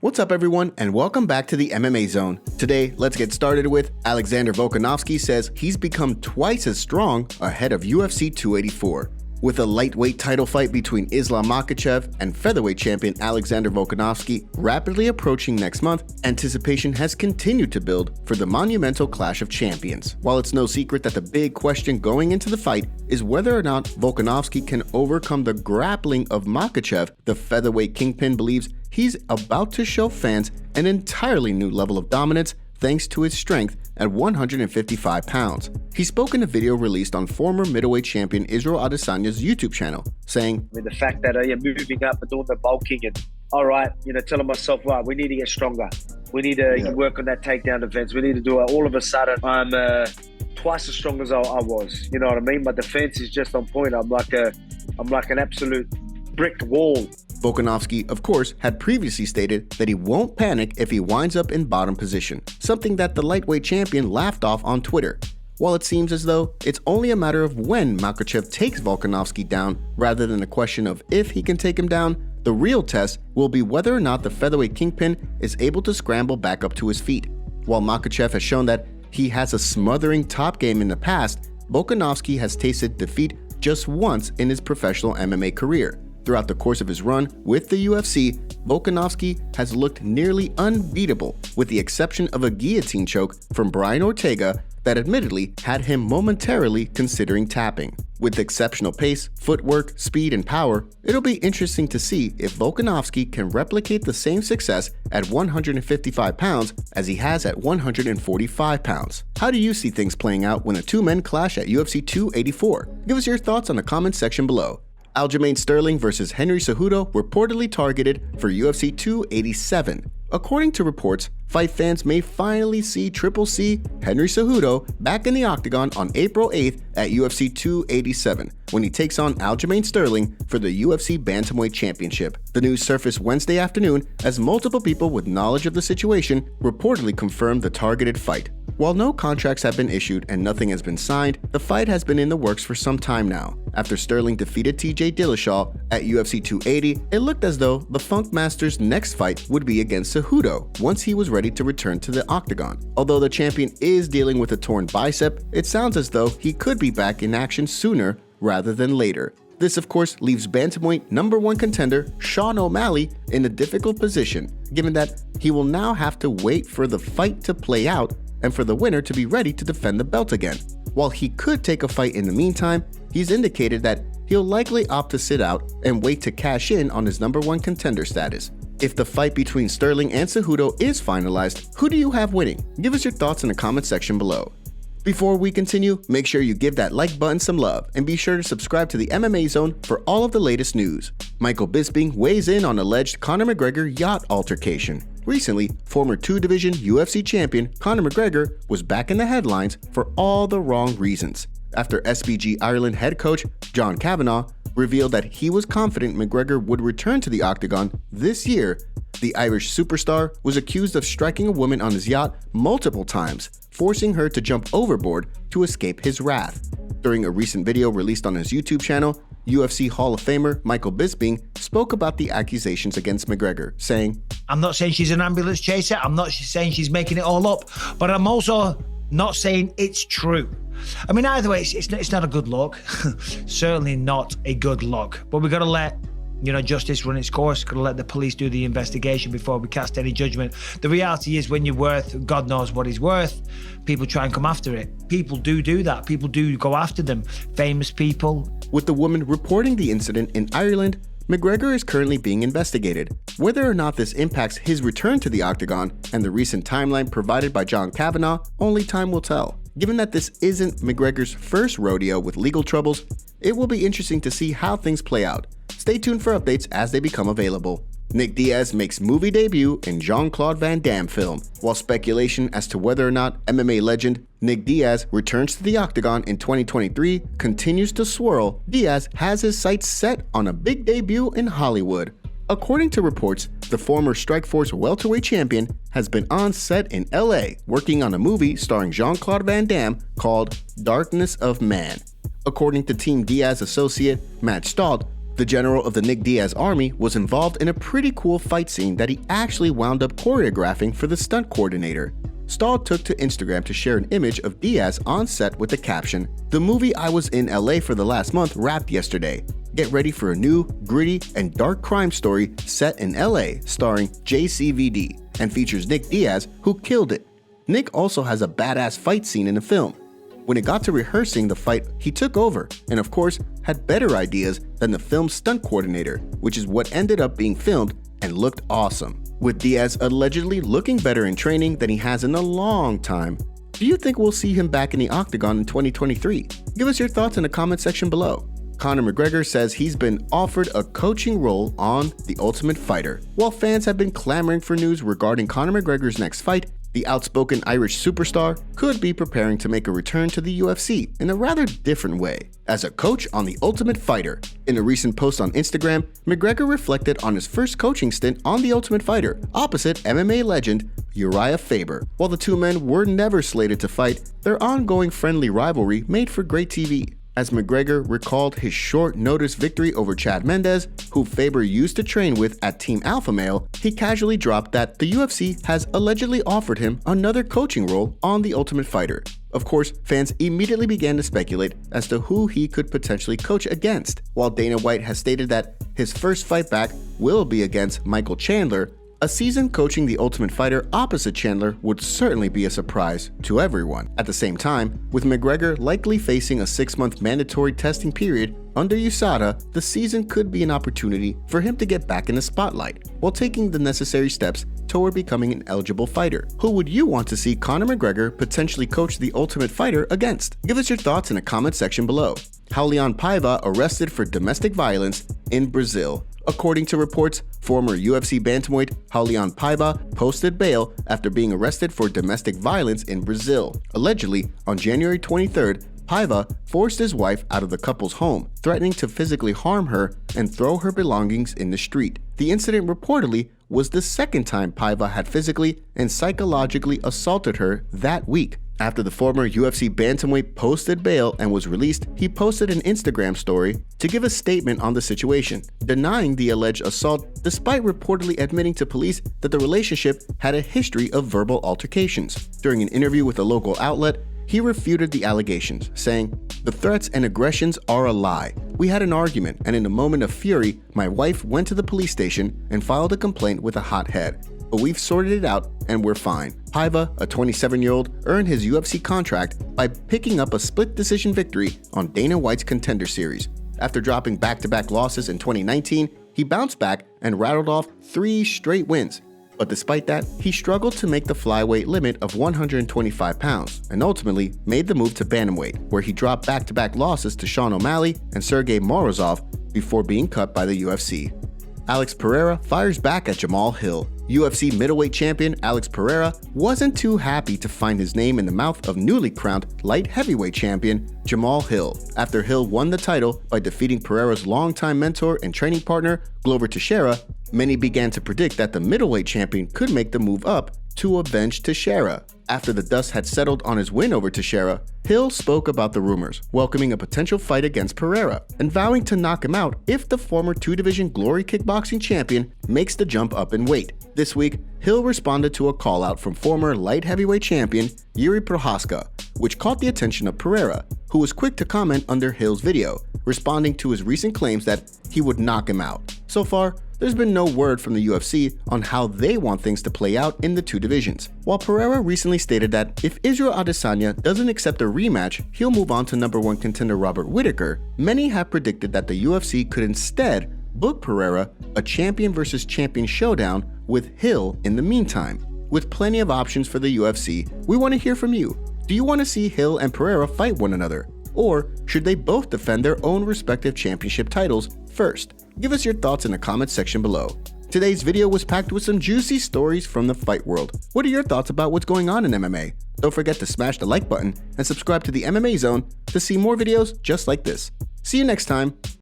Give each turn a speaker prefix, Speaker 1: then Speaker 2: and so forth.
Speaker 1: What's up everyone, and welcome back to the MMA Zone. Today, let's get started with Alexander Volkanovski says he's become twice as strong ahead of UFC 284. With a lightweight title fight between Islam Makhachev and featherweight champion Alexander Volkanovski rapidly approaching next month, anticipation has continued to build for the monumental clash of champions. While it's no secret that the big question going into the fight is whether or not Volkanovski can overcome the grappling of Makhachev, the featherweight kingpin believes he's about to show fans an entirely new level of dominance thanks to his strength at 155 pounds. He spoke in a video released on former middleweight champion Israel Adesanya's YouTube channel, saying,
Speaker 2: the fact that you're moving up and doing the bulking and, telling myself, right, we need to get stronger. We need to work on that takedown defense. We need to do it. All of a sudden, I'm twice as strong as I was. You know what I mean? My defense is just on point. I'm like an absolute brick wall.
Speaker 1: Volkanovski, of course, had previously stated that he won't panic if he winds up in bottom position, something that the lightweight champion laughed off on Twitter. While it seems as though it's only a matter of when Makhachev takes Volkanovski down rather than a question of if he can take him down, the real test will be whether or not the featherweight kingpin is able to scramble back up to his feet. While Makhachev has shown that he has a smothering top game in the past, Volkanovski has tasted defeat just once in his professional MMA career. Throughout the course of his run with the UFC, Volkanovski has looked nearly unbeatable, with the exception of a guillotine choke from Brian Ortega that admittedly had him momentarily considering tapping. With exceptional pace, footwork, speed, and power, it'll be interesting to see if Volkanovski can replicate the same success at 155 pounds as he has at 145 pounds. How do you see things playing out when the two men clash at UFC 284? Give us your thoughts on the comments section below. Aljamain Sterling versus Henry Cejudo reportedly targeted for UFC 287. According to reports, fight fans may finally see Triple C Henry Cejudo back in the octagon on April 8th at UFC 287 when he takes on Aljamain Sterling for the UFC Bantamweight Championship. The news surfaced Wednesday afternoon as multiple people with knowledge of the situation reportedly confirmed the targeted fight. While no contracts have been issued and nothing has been signed, the fight has been in the works for some time now. After Sterling defeated TJ Dillashaw at UFC 280, it looked as though the Funk Master's next fight would be against Cejudo once he was ready to return to the octagon. Although the champion is dealing with a torn bicep, it sounds as though he could be back in action sooner rather than later. This, of course, leaves bantamweight #1 contender Sean O'Malley in a difficult position, given that he will now have to wait for the fight to play out and for the winner to be ready to defend the belt again. While he could take a fight in the meantime, he's indicated that he'll likely opt to sit out and wait to cash in on his #1 contender status. If the fight between Sterling and Cejudo is finalized, who do you have winning? Give us your thoughts in the comment section below. Before we continue, make sure you give that like button some love and be sure to subscribe to the MMA Zone for all of the latest news. Michael Bisping weighs in on alleged Conor McGregor yacht altercation. Recently, former two-division UFC champion Conor McGregor was back in the headlines for all the wrong reasons, after SBG Ireland head coach John Kavanagh revealed that he was confident McGregor would return to the octagon this year. The Irish superstar was accused of striking a woman on his yacht multiple times, forcing her to jump overboard to escape his wrath. During a recent video released on his YouTube channel, UFC Hall of Famer Michael Bisping spoke about the accusations against McGregor, saying,
Speaker 3: "I'm not saying she's an ambulance chaser. I'm not saying she's making it all up, but I'm also not saying it's true." I mean, either way, it's not a good look. Certainly not a good look. But we've got to let justice run its course. Got to let the police do the investigation before we cast any judgment. The reality is, when you're worth, God knows what he's worth, people try and come after it. People do that. People do go after them. Famous people.
Speaker 1: With the woman reporting the incident in Ireland, McGregor is currently being investigated. Whether or not this impacts his return to the octagon and the recent timeline provided by John Kavanagh, only time will tell. Given that this isn't McGregor's first rodeo with legal troubles, it will be interesting to see how things play out. Stay tuned for updates as they become available. Nick Diaz makes movie debut in Jean-Claude Van Damme film, while speculation as to whether or not MMA legend Nick Diaz returns to the octagon in 2023 continues to swirl. Diaz has his sights set on a big debut in Hollywood. According to reports, the former Strikeforce welterweight champion has been on set in LA working on a movie starring Jean-Claude Van Damme called Darkness of Man. According to Team Diaz associate Matt Stott, The general of the Nick Diaz army was involved in a pretty cool fight scene that he actually wound up choreographing for the stunt coordinator. Stahl took to Instagram to share an image of Diaz on set with the caption, "The movie I was in LA for the last month wrapped yesterday. Get ready for a new, gritty, and dark crime story set in LA starring JCVD and features Nick Diaz, who killed it." Nick also has a badass fight scene in the film. When it got to rehearsing the fight, he took over and of course had better ideas than the film's stunt coordinator, which is what ended up being filmed and looked awesome. With Diaz allegedly looking better in training than he has in a long time, do you think we'll see him back in the octagon in 2023? Give us your thoughts in the comment section below. Conor McGregor says he's been offered a coaching role on The Ultimate Fighter. While fans have been clamoring for news regarding Conor McGregor's next fight, the outspoken Irish superstar could be preparing to make a return to the UFC in a rather different way, as a coach on The Ultimate Fighter. In a recent post on Instagram, McGregor reflected on his first coaching stint on The Ultimate Fighter, opposite MMA legend Uriah Faber. While the two men were never slated to fight, their ongoing friendly rivalry made for great TV. As McGregor recalled his short-notice victory over Chad Mendes, who Faber used to train with at Team Alpha Male, he casually dropped that the UFC has allegedly offered him another coaching role on The Ultimate Fighter. Of course, fans immediately began to speculate as to who he could potentially coach against. While Dana White has stated that his first fight back will be against Michael Chandler, a season coaching The Ultimate Fighter opposite Chandler would certainly be a surprise to everyone. At the same time, with McGregor likely facing a 6-month mandatory testing period under USADA, the season could be an opportunity for him to get back in the spotlight while taking the necessary steps toward becoming an eligible fighter. Who would you want to see Conor McGregor potentially coach The Ultimate Fighter against? Give us your thoughts in the comment section below. Raulian Paiva arrested for domestic violence in Brazil. According to reports, former UFC bantamweight Raulian Paiva posted bail after being arrested for domestic violence in Brazil. Allegedly, on January 23rd, Paiva forced his wife out of the couple's home, threatening to physically harm her and throw her belongings in the street. The incident reportedly was the second time Paiva had physically and psychologically assaulted her that week. After the former UFC bantamweight posted bail and was released, he posted an Instagram story to give a statement on the situation, denying the alleged assault despite reportedly admitting to police that the relationship had a history of verbal altercations. During an interview with a local outlet, he refuted the allegations, saying, "The threats and aggressions are a lie. We had an argument, and in a moment of fury, my wife went to the police station and filed a complaint with a hot head. But we've sorted it out and we're fine." Paiva, a 27-year-old, earned his UFC contract by picking up a split decision victory on Dana White's Contender Series. After dropping back-to-back losses in 2019, he bounced back and rattled off 3 straight wins. But despite that, he struggled to make the flyweight limit of 125 pounds and ultimately made the move to bantamweight, where he dropped back-to-back losses to Sean O'Malley and Sergey Morozov before being cut by the UFC. Alex Pereira fires back at Jamahal Hill. UFC middleweight champion Alex Pereira wasn't too happy to find his name in the mouth of newly crowned light heavyweight champion Jamahal Hill. After Hill won the title by defeating Pereira's longtime mentor and training partner Glover Teixeira, many began to predict that the middleweight champion could make the move up to avenge Teixeira. After the dust had settled on his win over Teixeira, Hill spoke about the rumors, welcoming a potential fight against Pereira, and vowing to knock him out if the former 2-division Glory Kickboxing champion makes the jump up in weight. This week, Hill responded to a call-out from former light heavyweight champion Yuri Prochazka, which caught the attention of Pereira, who was quick to comment under Hill's video, responding to his recent claims that he would knock him out. So far, there's been no word from the UFC on how they want things to play out in the 2 divisions. While Pereira recently stated that if Israel Adesanya doesn't accept a rematch, he'll move on to #1 contender Robert Whittaker, many have predicted that the UFC could instead book Pereira a champion versus champion showdown with Hill in the meantime. With plenty of options for the UFC, we want to hear from you. Do you want to see Hill and Pereira fight one another? Or should they both defend their own respective championship titles first? Give us your thoughts in the comments section below. Today's video was packed with some juicy stories from the fight world. What are your thoughts about what's going on in MMA? Don't forget to smash the like button and subscribe to the MMA Zone to see more videos just like this. See you next time.